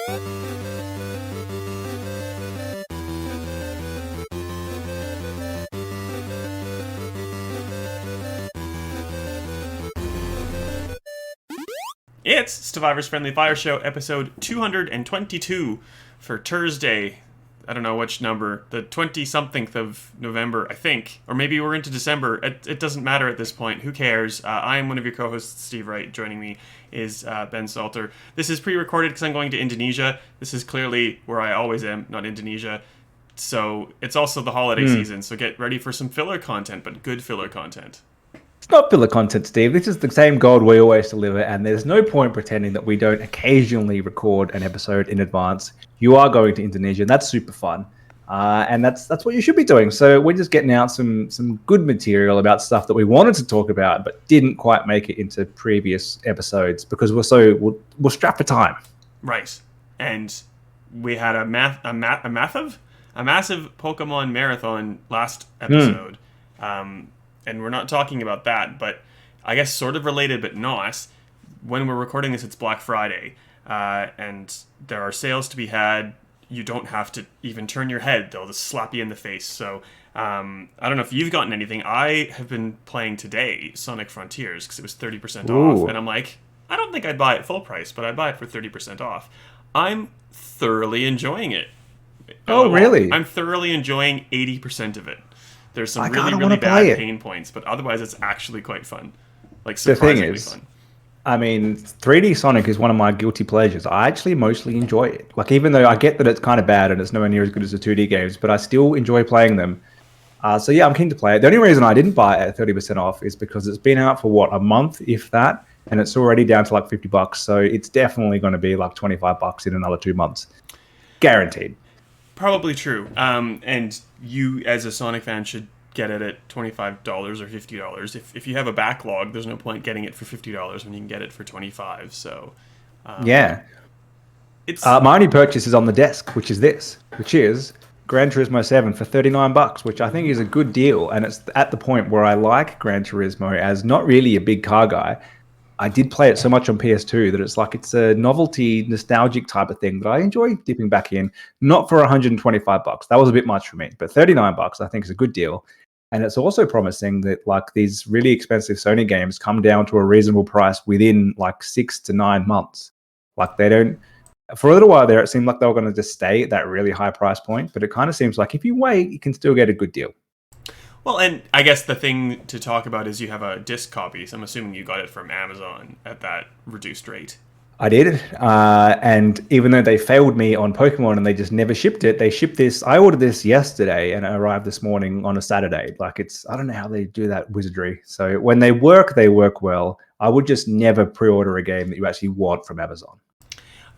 It's Stevivor's Friendly Fire Show, episode 222 for Thursday. I don't know which number, the 20-something of November, I think. Or maybe we're into December. It doesn't matter at this point. Who cares? I am one of your co-hosts, Steve Wright. Joining me is Ben Salter. This is pre-recorded because I'm going to Indonesia. This is clearly where I always am, not Indonesia. So it's also the holiday season, so get ready for some filler content, but good filler content. It's not filler content, Steve. This is the same gold we always deliver, and there's no point pretending that we don't occasionally record an episode in advance. You are going to Indonesia, and that's super fun. And that's what you should be doing. So we're just getting out some good material about stuff that we wanted to talk about, but didn't quite make it into previous episodes because we're strapped for time. Right. And we had a massive Pokemon marathon last episode. And we're not talking about that, but I guess sort of related, but not. When we're recording this, it's Black Friday, and there are sales to be had. You don't have to even turn your head. They'll just slap you in the face. So I don't know if you've gotten anything. I have been playing today Sonic Frontiers because it was 30% off, and I'm like, I don't think I'd buy it full price, but I'd buy it for 30% off. I'm thoroughly enjoying it. Oh, really? I'm thoroughly enjoying 80% of it. There's some really bad pain points, but otherwise it's actually quite fun. Like, surprisingly fun. I mean, 3D Sonic is one of my guilty pleasures. I actually mostly enjoy it. Like, even though I get that it's kind of bad and it's nowhere near as good as the 2D games, but I still enjoy playing them. So yeah, I'm keen to play it. The only reason I didn't buy it at 30% off is because it's been out for, a month, if that, and it's already down to like $50. So it's definitely going to be like $25 in another 2 months. Guaranteed. Probably true. And you, as a Sonic fan, should get it at $25 or $50. If you have a backlog, there's no point getting it for $50 when you can get it for $25. So, yeah. It's my only purchase is on the desk, which is Gran Turismo 7 for $39, which I think is a good deal. And it's at the point where I like Gran Turismo as not really a big car guy. I did play it so much on PS2 that it's a novelty, nostalgic type of thing that I enjoy dipping back in. Not for $125. That was a bit much for me. But $39 I think is a good deal. And it's also promising that like these really expensive Sony games come down to a reasonable price within like 6 to 9 months. Like they don't, for a little while there, it seemed like they were going to just stay at that really high price point. But it kind of seems like if you wait, you can still get a good deal. Well, and I guess the thing to talk about is you have a disc copy, so I'm assuming you got it from Amazon at that reduced rate. I did, and even though they failed me on Pokemon and they just never shipped it, they shipped this. I ordered this yesterday and it arrived this morning on a Saturday. Like I don't know how they do that wizardry. So when they work well. I would just never pre-order a game that you actually want from Amazon.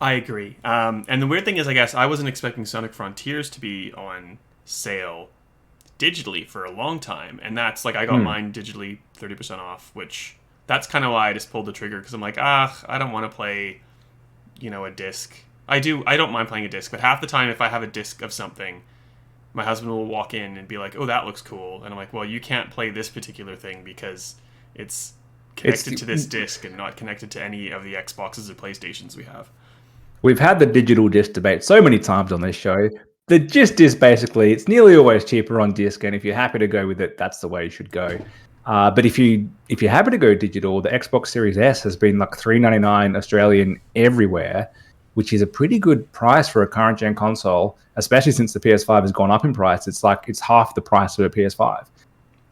I agree. And the weird thing is, I guess I wasn't expecting Sonic Frontiers to be on sale digitally for a long time, and that's like I got mine digitally 30% off, which that's kind of why I just pulled the trigger, because I'm like, I don't want to play a disc. I don't mind playing a disc, but half the time if I have a disc of something, my husband will walk in and be like, oh, that looks cool, and I'm like, well, you can't play this particular thing because it's connected to this disc and not connected to any of the Xboxes or PlayStations we have. We've had the digital disc debate so many times on this show. The gist is basically it's nearly always cheaper on disc, and if you're happy to go with it, that's the way you should go. But if you're happy to go digital, the Xbox Series S has been like $399 Australian everywhere, which is a pretty good price for a current gen console, especially since the PS5 has gone up in price. It's half the price of a PS5,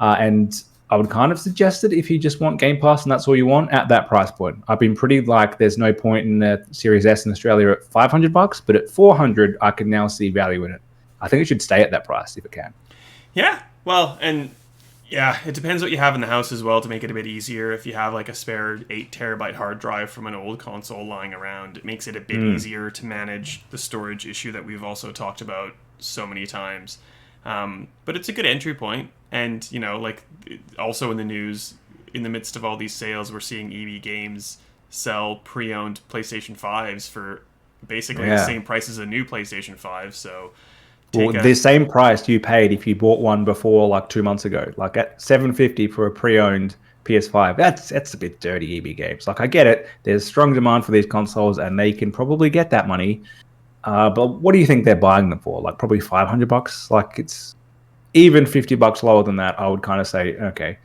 and I would kind of suggest it if you just want Game Pass and that's all you want at that price point. I've been pretty like there's no point in the Series S in Australia at $500, but at $400 I can now see value in it. I think it should stay at that price if it can. Yeah, well, and yeah, it depends what you have in the house as well to make it a bit easier. If you have like a spare 8TB hard drive from an old console lying around, it makes it a bit easier to manage the storage issue that we've also talked about so many times. But it's a good entry point. And, like, also in the news, in the midst of all these sales, we're seeing EB Games sell pre-owned PlayStation 5s for basically the same price as a new PlayStation 5. So, the same price you paid if you bought one before, like 2 months ago. Like at $750 for a pre-owned PS5. That's a bit dirty EB games. Like I get it. There's strong demand for these consoles and they can probably get that money. But what do you think they're buying them for? Like probably $500? Like it's even $50 lower than that. I would kind of say, okay.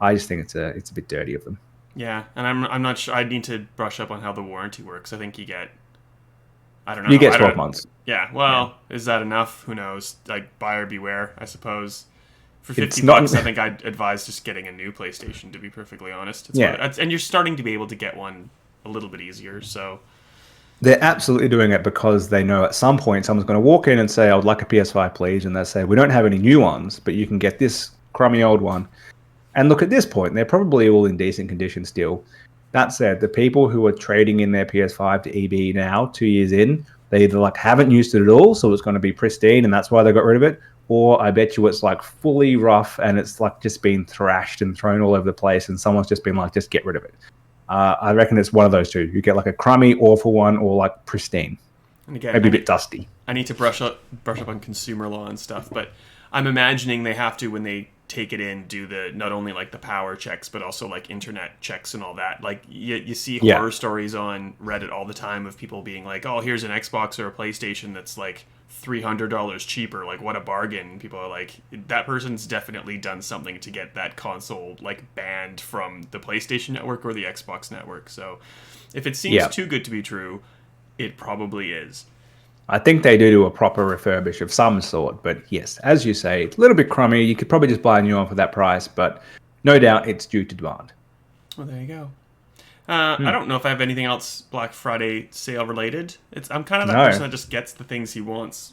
I just think it's a bit dirty of them. Yeah, and I'm not sure. I need to brush up on how the warranty works. I think you get, I don't know. You get 12 months. Yeah, well, is that enough? Who knows? Like, buyer beware, I suppose. For $50, I think I'd advise just getting a new PlayStation, to be perfectly honest. And you're starting to be able to get one a little bit easier, so... They're absolutely doing it because they know at some point someone's going to walk in and say, I would like a PS5, please. And they say, we don't have any new ones, but you can get this crummy old one. And look, at this point, they're probably all in decent condition still. That said, the people who are trading in their PS5 to EB now, 2 years in, they either like haven't used it at all, so it's going to be pristine, and that's why they got rid of it, or I bet you it's like fully rough and it's like just been thrashed and thrown all over the place, and someone's just been like, just get rid of it. I reckon it's one of those two. You get like a crummy, awful one, or like pristine. And again, maybe a bit dusty. I need to brush up on consumer law and stuff, but I'm imagining they have to, when they take it in, do the not only like the power checks but also like internet checks and all that. Like you see horror stories on Reddit all the time of people being like, oh, here's an Xbox or a PlayStation that's like $300 cheaper, like what a bargain. People are like, that person's definitely done something to get that console like banned from the PlayStation network or the Xbox network. So if it seems too good to be true, it probably is. I think they do a proper refurbish of some sort, but yes, as you say, it's a little bit crummy. You could probably just buy a new one for that price, but no doubt it's due to demand. Well, there you go. I don't know if I have anything else Black Friday sale related. I'm kind of that person that just gets the things he wants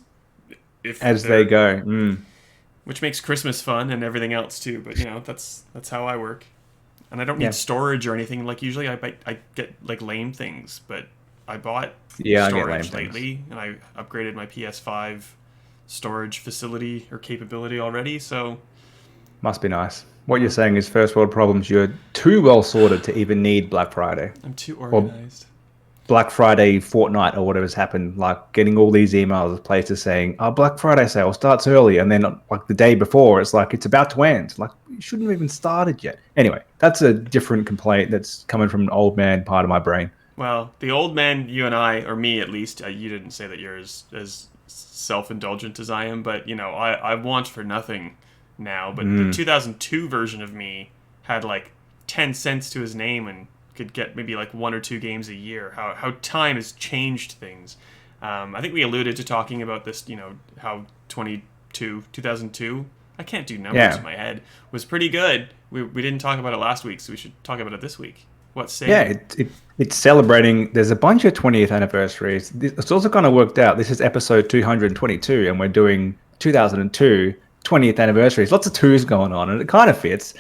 as they go, which makes Christmas fun and everything else too. But you know, that's how I work, and I don't need storage or anything. Like usually, I get like lame things, but I bought storage lately, and I upgraded my PS5 storage facility or capability already, so... Must be nice. What you're saying is first world problems. You're too well sorted to even need Black Friday. I'm too organized. Or Black Friday fortnight or whatever's happened, like getting all these emails of places saying, oh, Black Friday sale starts early, and then like the day before, it's like, it's about to end. Like, you shouldn't have even started yet. Anyway, that's a different complaint that's coming from an old man part of my brain. Well, the old man, you and I, or me at least, you didn't say that you're as self-indulgent as I am, but, you know, I want for nothing now. But the 2002 version of me had, like, 10 cents to his name and could get maybe, like, 1 or 2 games a year. How time has changed things. I think we alluded to talking about this, you know, how 2002, I can't do numbers in my head, was pretty good. We didn't talk about it last week, so we should talk about it this week. What's saying? Yeah, it's celebrating. There's a bunch of 20th anniversaries. It's also kind of worked out. This is episode 222, and we're doing 2002 20th anniversaries. Lots of twos going on, and it kind of fits.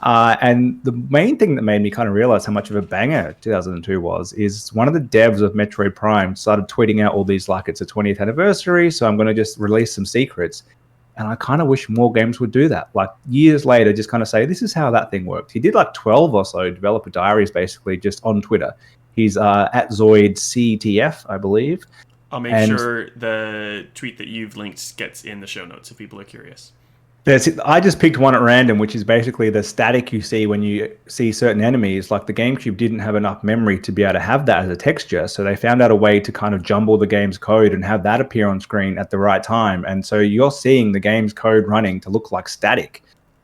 And the main thing that made me kind of realize how much of a banger 2002 was is one of the devs of Metroid Prime started tweeting out all these like, it's a 20th anniversary, so I'm going to just release some secrets. And I kind of wish more games would do that. Like years later, just kind of say, this is how that thing worked. He did like 12 or so developer diaries, basically, just on Twitter. He's at ZoidCTF, I believe. I'll make sure the tweet that you've linked gets in the show notes if people are curious. I just picked one at random, which is basically the static you see when you see certain enemies. Like the GameCube didn't have enough memory to be able to have that as a texture, so they found out a way to kind of jumble the game's code and have that appear on screen at the right time. And so you're seeing the game's code running to look like static,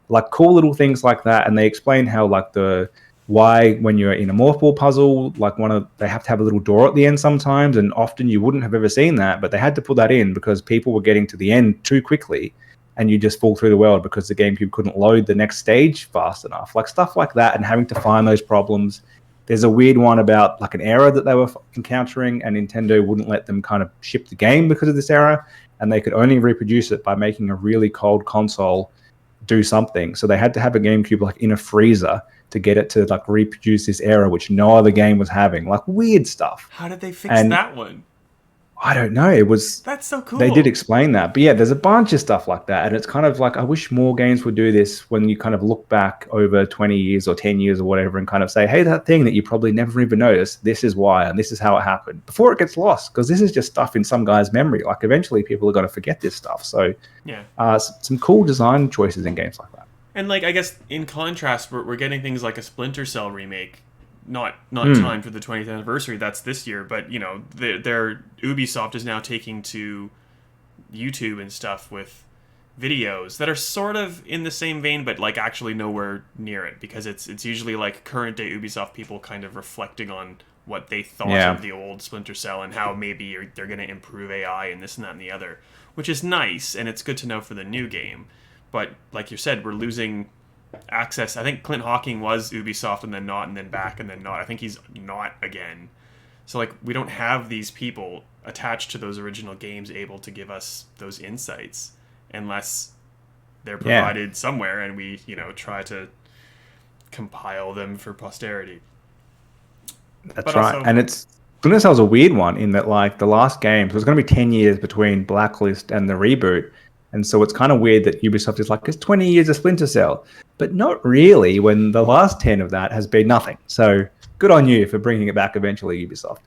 like cool little things like that. And they explain how like why when you're in a morphball puzzle, like they have to have a little door at the end sometimes, and often you wouldn't have ever seen that, but they had to put that in because people were getting to the end too quickly. And you just fall through the world because the GameCube couldn't load the next stage fast enough. Like stuff like that, and having to find those problems. There's a weird one about like an error that they were encountering, and Nintendo wouldn't let them kind of ship the game because of this error, and they could only reproduce it by making a really cold console do something. So they had to have a GameCube like in a freezer to get it to like reproduce this error, which no other game was having. Like weird stuff. How did they fix that one? I don't know. That's so cool. They did explain that. But yeah, there's a bunch of stuff like that. And it's kind of like, I wish more games would do this when you kind of look back over 20 years or 10 years or whatever and kind of say, hey, that thing that you probably never even noticed, this is why, and this is how it happened, before it gets lost. Because this is just stuff in some guy's memory. Like eventually people are going to forget this stuff. So yeah, some cool design choices in games like that. And like I guess in contrast, we're getting things like a Splinter Cell remake, not timed for the 20th anniversary. That's this year, but you know, their Ubisoft is now taking to YouTube and stuff with videos that are sort of in the same vein, but like actually nowhere near it, because it's usually like current day Ubisoft people kind of reflecting on what they thought of the old Splinter Cell and how maybe they're going to improve AI and this and that and the other, which is nice and it's good to know for the new game. But like you said, we're losing access. I think Clint Hawking was Ubisoft and then not and then back and then not. I think he's not again. So like we don't have these people attached to those original games able to give us those insights unless they're provided somewhere and we, you know, try to compile them for posterity. That's right. Also, and it's Splinter Cell's a weird one in that like the last game, so it's going to be 10 years between Blacklist and the reboot. And so it's kind of weird that Ubisoft is like, it's 20 years of Splinter Cell. But not really when the last 10 of that has been nothing. So good on you for bringing it back eventually, Ubisoft.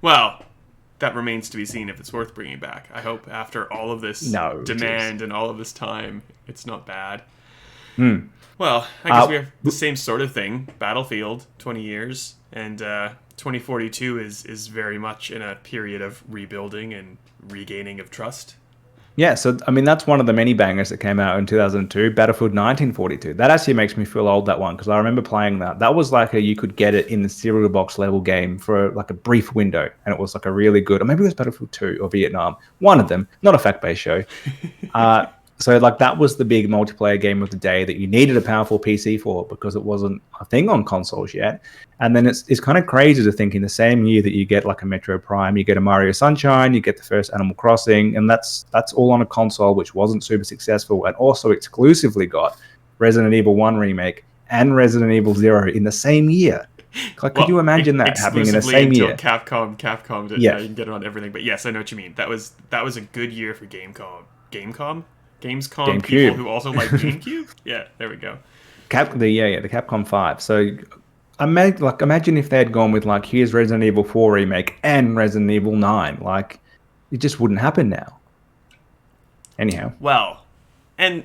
Well, that remains to be seen if it's worth bringing back. I hope after all of this demand and all of this time, it's not bad. Well, I guess we have the same sort of thing. Battlefield, 20 years. And 2042 is very much in a period of rebuilding and regaining of trust. Yeah, so, I mean, that's one of the many bangers that came out in 2002, Battlefield 1942. That actually makes me feel old, that one, because I remember playing that. That was like you could get it in the cereal box level game for like a brief window, and it was like a really good, or maybe it was Battlefield 2 or Vietnam, one of them, not a fact-based show. So like that was the big multiplayer game of the day that you needed a powerful PC for because it wasn't a thing on consoles yet. And then it's kind of crazy to think in the same year that you get like a Metro Prime, you get a Mario Sunshine, you get the first Animal Crossing, and that's all on a console which wasn't super successful and also exclusively got Resident Evil 1 remake and Resident Evil 0 in the same year. Like, could you imagine that happening in the same year? Capcom did, yeah, you can get it on everything. But yes, I know what you mean. That was a good year for Gamescom people who also like GameCube. Yeah, there we go. The Capcom 5. So imagine if they had gone with like, here's Resident Evil 4 remake and Resident Evil 9. Like, it just wouldn't happen now. Anyhow. Well, and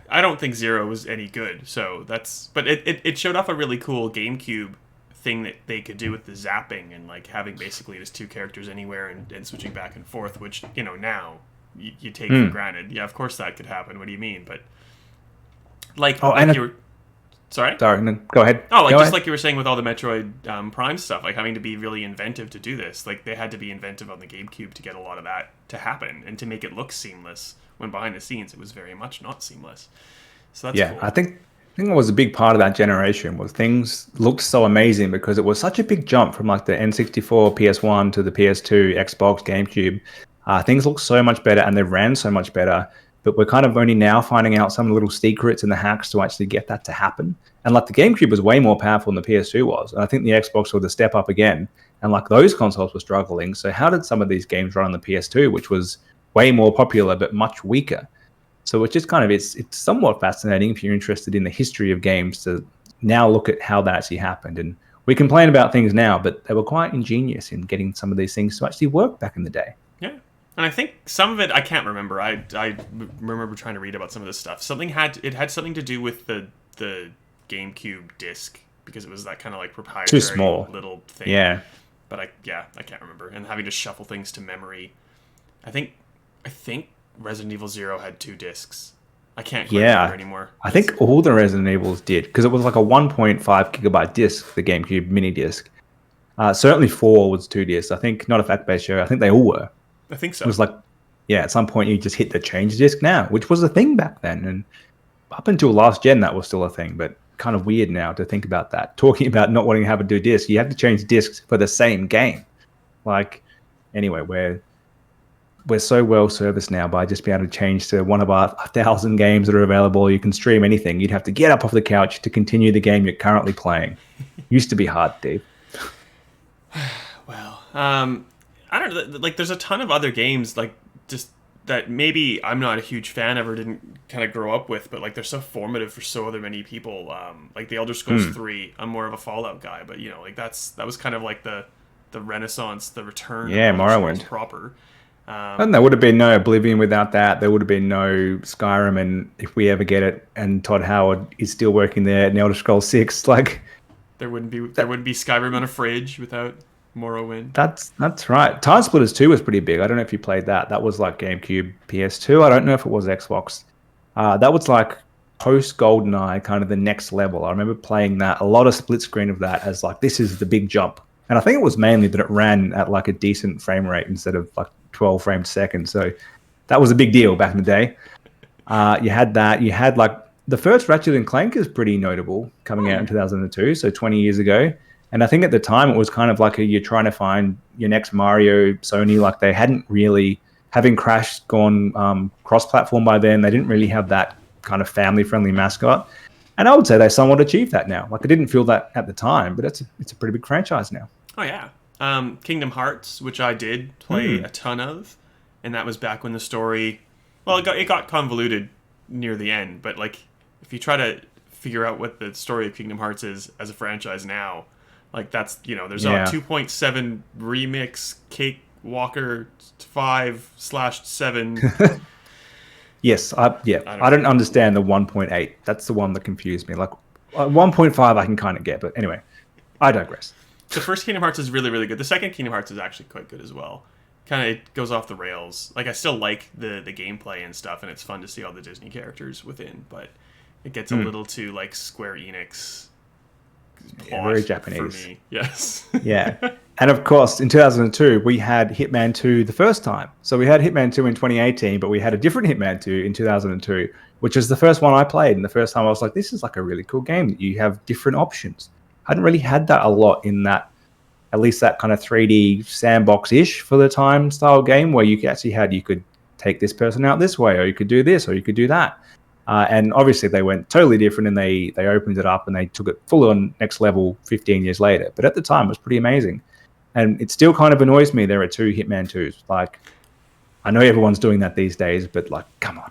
I don't think 0 was any good. So but it showed off a really cool GameCube thing that they could do with the zapping and like having basically just two characters anywhere and switching back and forth, which, you know, now you take for granted. Yeah, of course that could happen. What do you mean? But like, sorry, no, go ahead. Oh, like like you were saying with all the Metroid Prime stuff, like having to be really inventive to do this. Like they had to be inventive on the GameCube to get a lot of that to happen and to make it look seamless. When behind the scenes, it was very much not seamless. So that's cool. I think it was a big part of that generation was things looked so amazing because it was such a big jump from like the N64, PS1 to the PS2, Xbox, GameCube. Things look so much better and they ran so much better, but we're kind of only now finding out some little secrets and the hacks to actually get that to happen. And like the GameCube was way more powerful than the PS2 was. And I think the Xbox was the step up again. And like those consoles were struggling. So how did some of these games run on the PS2, which was way more popular, but much weaker? So it's just kind of, it's somewhat fascinating if you're interested in the history of games to now look at how that actually happened. And we complain about things now, but they were quite ingenious in getting some of these things to actually work back in the day. Yeah. And I think some of it, I can't remember. I remember trying to read about some of this stuff. It had something to do with the GameCube disc because it was that kind of like proprietary too small little thing. Yeah. But I can't remember. And having to shuffle things to memory. I think Resident Evil 0 had 2 discs. I can't remember anymore. I think all the Resident Evils did because it was like a 1.5 gigabyte disc, the GameCube mini disc. Certainly 4 was 2 discs. I think not a fact-based show. I think they all were. I think so. It was like, at some point you just hit the change disc now, which was a thing back then. And up until last gen, that was still a thing, but kind of weird now to think about that. Talking about not wanting to have a do disc, you have to change discs for the same game. Like, anyway, we're so well serviced now by just being able to change to one of our 1,000 games that are available. You can stream anything. You'd have to get up off the couch to continue the game you're currently playing. Used to be hard, Dave. Well, I don't know. Like, there's a ton of other games, like, just that maybe I'm not a huge fan of or didn't kind of grow up with, but, like, they're so formative for so other many people. Like, the Elder Scrolls 3, I'm more of a Fallout guy, but, you know, like, that was kind of like the renaissance, the return of Morrowind proper. And there would have been no Oblivion without that. There would have been no Skyrim, and if we ever get it, and Todd Howard is still working there in Elder Scrolls 6, like There wouldn't be that, Skyrim on a fridge without Morrowind. that's right. Timesplitters 2 was pretty big. I don't know if you played that. That was like GameCube, PS2. I don't know if it was Xbox. That was like post GoldenEye, kind of the next level. I remember playing that, a lot of split screen of that as like, this is the big jump. And I think it was mainly that it ran at like a decent frame rate instead of like 12 frames a second. So that was a big deal back in the day. You had that. You had like the first Ratchet and Clank is pretty notable coming out in 2002, so 20 years ago. And I think at the time it was kind of like you're trying to find your next Mario. Sony, like they hadn't really, having Crash gone cross-platform by then, they didn't really have that kind of family-friendly mascot. And I would say they somewhat achieved that now. Like I didn't feel that at the time, but it's a pretty big franchise now. Oh yeah, Kingdom Hearts, which I did play a ton of, and that was back when the story, well, it got convoluted near the end. But like, if you try to figure out what the story of Kingdom Hearts is as a franchise now, like that's there's a 2.7 remix Cake Walker 5/7. Yes, I don't understand the 1.8. That's the one that confused me. Like 1.5, I can kind of get, but anyway, I digress. The first Kingdom Hearts is really, really good. The second Kingdom Hearts is actually quite good as well. Kind of it goes off the rails. Like I still like the gameplay and stuff, and it's fun to see all the Disney characters within. But it gets a little too like Square Enix. Very Japanese. For me. Yes. Yeah. And of course, in 2002, we had Hitman 2 the first time. So we had Hitman 2 in 2018, but we had a different Hitman 2 in 2002, which is the first one I played. And the first time I was like, this is like a really cool game that you have different options. I hadn't really had that a lot in that, at least that kind of 3D sandbox-ish for the time style game where you could take this person out this way, or you could do this, or you could do that. And obviously they went totally different, and they opened it up and they took it full on next level 15 years later. But at the time, it was pretty amazing. And it still kind of annoys me there are 2 Hitman 2s. Like, I know everyone's doing that these days, but like, come on.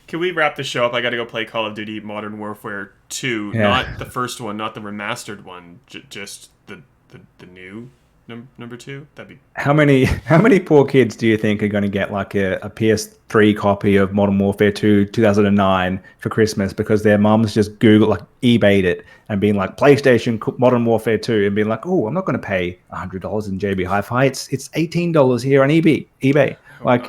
Can we wrap the show up? I got to go play Call of Duty Modern Warfare 2. Yeah. Not the first one, not the remastered one, just the new number 2. That'd be how many poor kids do you think are going to get like a PS3 copy of Modern Warfare 2 2009 for Christmas because their mums just eBayed it and been like PlayStation Modern Warfare 2 and being like, oh, I'm not going to pay $100 in JB Hi-Fi. It's $18 here on eBay. Like,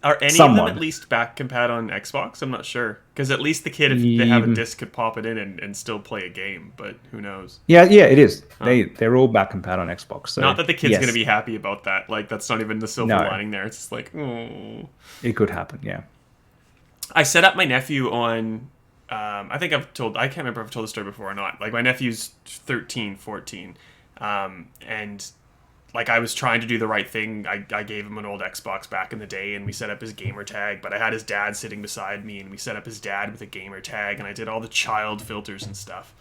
are any of them at least back compat on Xbox? I'm not sure, because at least the kid, if they have a disc, could pop it in and still play a game. But who knows? Yeah, it is. They're all back compat on Xbox. So not that the kid's going to be happy about that. Like that's not even the silver lining there. It's just like, oh, it could happen. Yeah. I set up my nephew on. I can't remember if I've told the story before or not. Like my nephew's 13, 14, and. Like, I was trying to do the right thing. I gave him an old Xbox back in the day, and we set up his gamer tag. But I had his dad sitting beside me, and we set up his dad with a gamer tag, and I did all the child filters and stuff.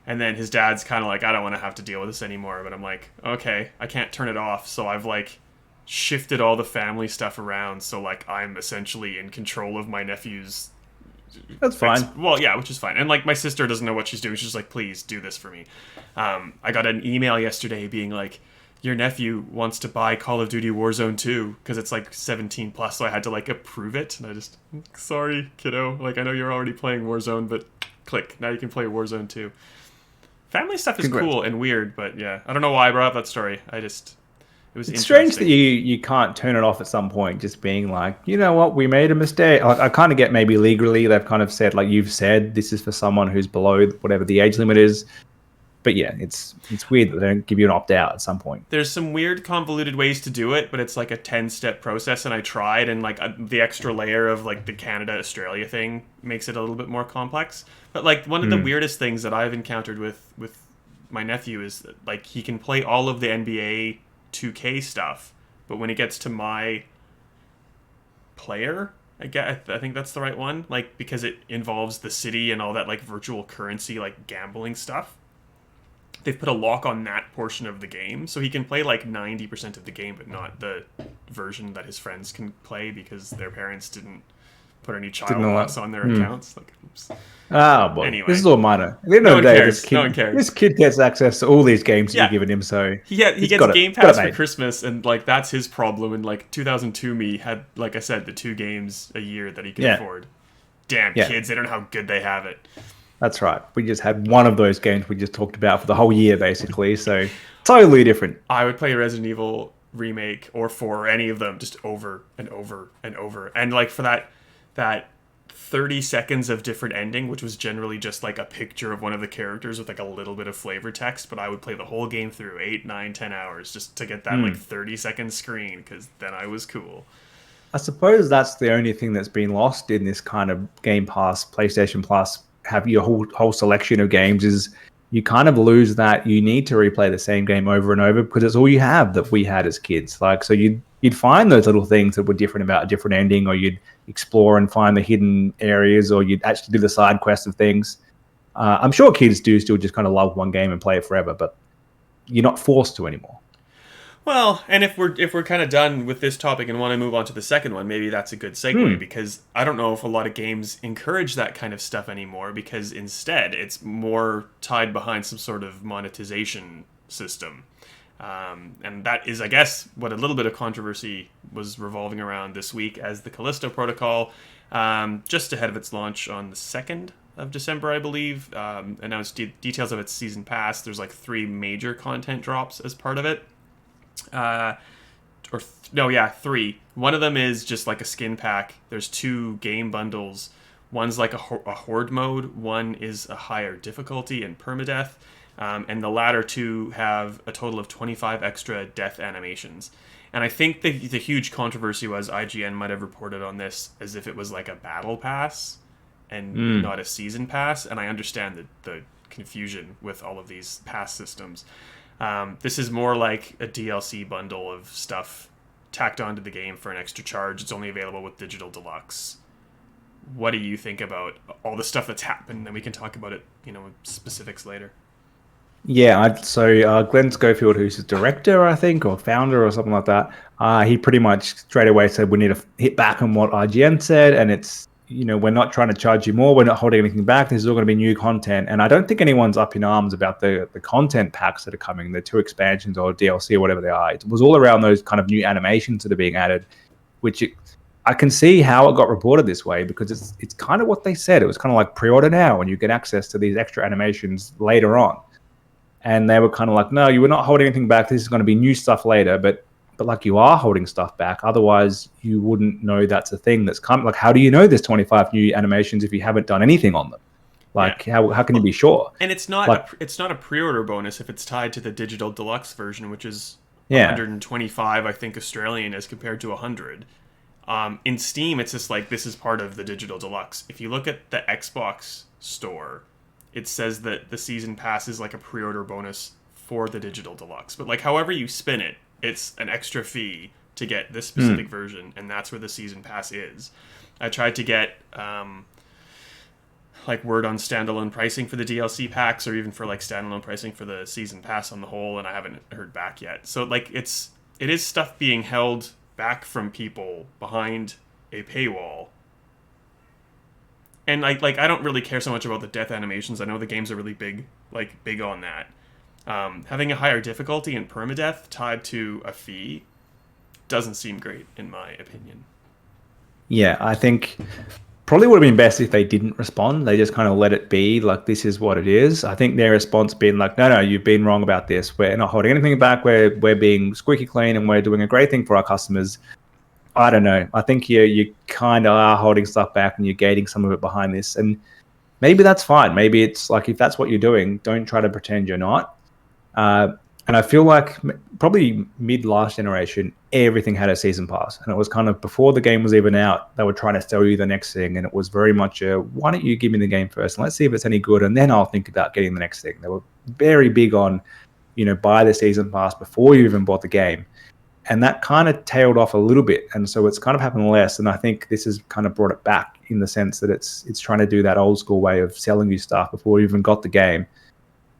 And then his dad's kind of like, I don't want to have to deal with this anymore. But I'm like, okay, I can't turn it off. So I've, like, shifted all the family stuff around. So, like, I'm essentially in control of my nephew's... That's fine. Well, yeah, which is fine. And, like, my sister doesn't know what she's doing. She's like, please do this for me. I got an email yesterday being like, your nephew wants to buy Call of Duty Warzone 2 because it's like 17 plus, so I had to like approve it, and I just, sorry kiddo, like I know you're already playing Warzone, but click, now you can play Warzone 2. Family stuff is cool and weird, but yeah, I don't know why I brought up that story. It's strange that you can't turn it off at some point, just being like, you know what, we made a mistake. I kind of get maybe legally they've kind of said, like you've said, this is for someone who's below whatever the age limit is. But yeah, it's weird that they don't give you an opt-out at some point. There's some weird convoluted ways to do it, but it's like a 10-step process, and I tried, and like the extra layer of like the Canada-Australia thing makes it a little bit more complex. But like one of the weirdest things that I've encountered with my nephew is that, like, he can play all of the NBA 2K stuff, but when it gets to my player, I think that's the right one, like because it involves the city and all that like virtual currency, like gambling stuff. They've put a lock on that portion of the game, so he can play like 90% of the game, but not the version that his friends can play because their parents didn't put any child Didn't know loss that. on their accounts. Like, oops. Ah, well, Anyway, this is all minor. At the end no of the one day, cares. No one cares. this kid gets access to all these games that you're Yeah, giving him, so he he's gets got Game it Pass for made. Christmas, and like that's his problem. And like 2002 me had, like I said, the 2 games a year that he could afford. Damn kids, they don't know how good they have it. That's right. We just had one of those games we just talked about for the whole year, basically. So totally different. I would play Resident Evil remake or 4 or any of them just over and over and over. And like for that 30 seconds of different ending, which was generally just like a picture of one of the characters with like a little bit of flavor text, but I would play the whole game through 8, 9, 10 hours just to get that like 30-second screen, because then I was cool. I suppose that's the only thing that's been lost in this kind of Game Pass, PlayStation Plus, have your whole selection of games, is you kind of lose that you need to replay the same game over and over, because it's all you have that we had as kids. Like, so you'd find those little things that were different about a different ending, or you'd explore and find the hidden areas, or you'd actually do the side quests of things. I'm sure kids do still just kind of love one game and play it forever, but you're not forced to anymore. Well, and if we're kind of done with this topic and want to move on to the second one, maybe that's a good segue, because I don't know if a lot of games encourage that kind of stuff anymore, because instead it's more tied behind some sort of monetization system. And that is, I guess, what a little bit of controversy was revolving around this week, as the Callisto Protocol, just ahead of its launch on the 2nd of December, I believe, announced details of its season pass. There's like 3 major content drops as part of it. 3. One of them is just like a skin pack. There's 2 game bundles. One's like a horde mode. One is a higher difficulty and permadeath. And the latter 2 have a total of 25 extra death animations. And I think the huge controversy was IGN might have reported on this as if it was like a battle pass and not a season pass. And I understand the confusion with all of these pass systems. This is more like a DLC bundle of stuff tacked onto the game for an extra charge. It's only available with Digital Deluxe. What do you think about all the stuff that's happened? And we can talk about it, specifics later. Yeah, so Glenn Schofield, who's the director, I think, or founder or something like that, he pretty much straight away said we need to hit back on what IGN said, and it's, we're not trying to charge you more, we're not holding anything back, this is all going to be new content. And I don't think anyone's up in arms about the content packs that are coming, the 2 expansions or DLC or whatever they are. It was all around those kind of new animations that are being added, which I can see how it got reported this way, because it's kind of what they said. It was kind of like pre-order now and you get access to these extra animations later on. And they were kind of like, no, you were not holding anything back. This is going to be new stuff later. But like, you are holding stuff back. Otherwise, you wouldn't know that's a thing that's coming. Like, how do you know there's 25 new animations if you haven't done anything on them? Like, how can you be sure? And it's not it's not a pre-order bonus if it's tied to the Digital Deluxe version, which is 125, I think, Australian as compared to 100. In Steam, it's just like, this is part of the Digital Deluxe. If you look at the Xbox store, it says that the season pass is like a pre-order bonus for the Digital Deluxe. But like, however you spin it, it's an extra fee to get this specific version, and that's where the season pass is. I tried to get like word on standalone pricing for the DLC packs, or even for like standalone pricing for the season pass on the whole, and I haven't heard back yet. So like, it is stuff being held back from people behind a paywall. And I don't really care so much about the death animations. I know the games are really big on that. Having a higher difficulty and permadeath tied to a fee doesn't seem great, in my opinion. Yeah, I think probably would have been best if they didn't respond. They just kind of let it be, like, this is what it is. I think their response being like, no, you've been wrong about this. We're not holding anything back. We're being squeaky clean, and we're doing a great thing for our customers. I don't know. I think you kind of are holding stuff back, and you're gating some of it behind this. And maybe that's fine. Maybe it's like, if that's what you're doing, don't try to pretend you're not. And I feel like probably mid last generation, everything had a season pass. And it was kind of before the game was even out, they were trying to sell you the next thing. And it was very much why don't you give me the game first? And let's see if it's any good. And then I'll think about getting the next thing. They were very big on, buy the season pass before you even bought the game. And that kind of tailed off a little bit. And so it's kind of happened less. And I think this has kind of brought it back in the sense that it's trying to do that old school way of selling you stuff before you even got the game.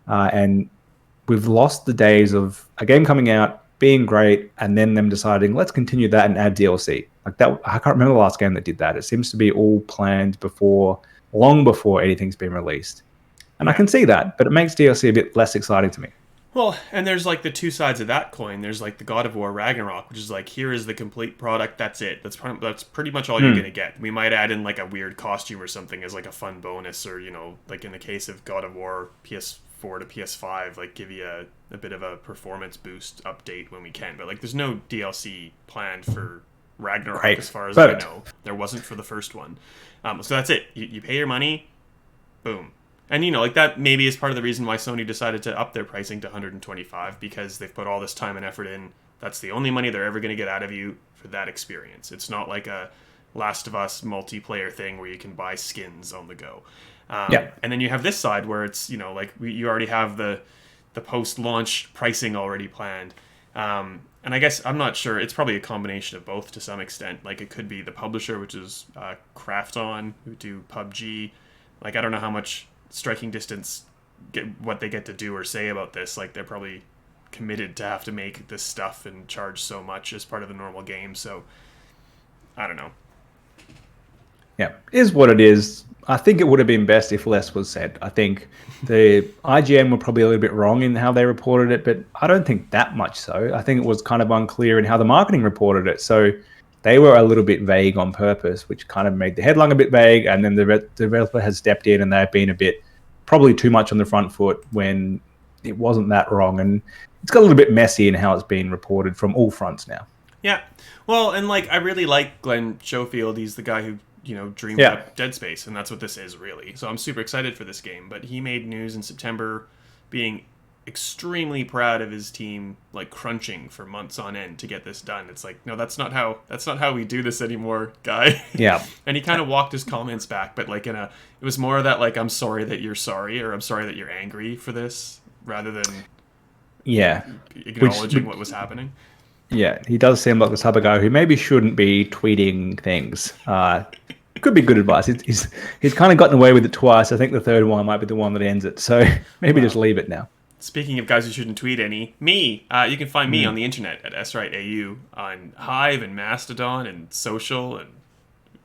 And we've lost the days of a game coming out, being great, and then them deciding, let's continue that and add DLC. Like that, I can't remember the last game that did that. It seems to be all planned long before anything's been released. And I can see that, but it makes DLC a bit less exciting to me. Well, and there's like the two sides of that coin. There's like the God of War Ragnarok, which is like, here is the complete product. That's it. That's pretty much all you're gonna get. We might add in like a weird costume or something as like a fun bonus, or like in the case of God of War PS4 to PS5, like give you a bit of a performance boost update when we can. But like, there's no DLC planned for Ragnarok, as far as I know. There wasn't for the first one. So that's it. You pay your money, boom. And, like that maybe is part of the reason why Sony decided to up their pricing to $125, because they've put all this time and effort in. That's the only money they're ever going to get out of you for that experience. It's not like a Last of Us multiplayer thing where you can buy skins on the go. And then you have this side where it's, like you already have the post-launch pricing already planned. And I guess, I'm not sure, it's probably a combination of both to some extent. Like, it could be the publisher, which is Krafton, who do PUBG. Like, I don't know how much Striking Distance what they get to do or say about this. Like, they're probably committed to have to make this stuff and charge so much as part of the normal game. So, I don't know. Yeah, is what it is. I think it would have been best if less was said. I think the IGN were probably a little bit wrong in how they reported it, but I don't think that much so. I think it was kind of unclear in how the marketing reported it. So they were a little bit vague on purpose, which kind of made the headline a bit vague. And then the developer has stepped in and they've been a bit, probably too much on the front foot when it wasn't that wrong. And it's got a little bit messy in how it's been reported from all fronts now. Yeah. Well, and like, I really like Glenn Schofield. He's the guy who dreamed up Dead Space, and that's what this is, really. So I'm super excited for this game. But he made news in September being extremely proud of his team, like crunching for months on end to get this done. It's like, no, that's not how we do this anymore, guy. Yeah. And he kind of walked his comments back, but like it was more of that, like, I'm sorry that you're sorry, or I'm sorry that you're angry for this, rather than acknowledging what was happening. Yeah, he does seem like the type of guy who maybe shouldn't be tweeting things. Could be good advice. He's kind of gotten away with it twice. I think the third one might be the one that ends it. So maybe just leave it now. Speaking of guys who shouldn't tweet any, me. You can find me on the internet at srightau, on Hive and Mastodon and social and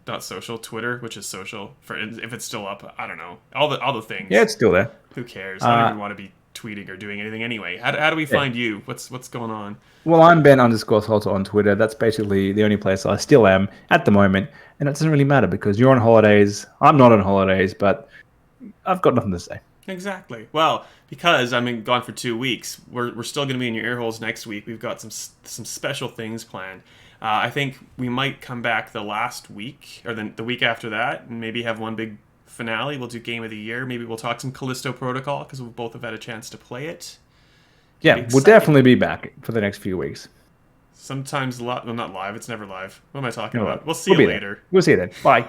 not social, Twitter, which is social. For if it's still up, I don't know. All the things. Yeah, it's still there. Who cares? I don't even want to be tweeting or doing anything anyway. How do we find you? What's going on? Well, I'm Ben_Salter on Twitter. That's basically the only place I still am at the moment. And it doesn't really matter because you're on holidays. I'm not on holidays, but I've got nothing to say. Exactly. Well, because I'm gone for 2 weeks, we're still going to be in your ear holes next week. We've got some special things planned. I think we might come back the last week, or the week after that, and maybe have one big finale. We'll do Game of the Year. Maybe we'll talk some Callisto Protocol, because we both have had a chance to play it. Yeah, we'll definitely be back for the next few weeks. Sometimes not live. It's never live. What am I talking about? We'll see you later. We'll see you then. Bye.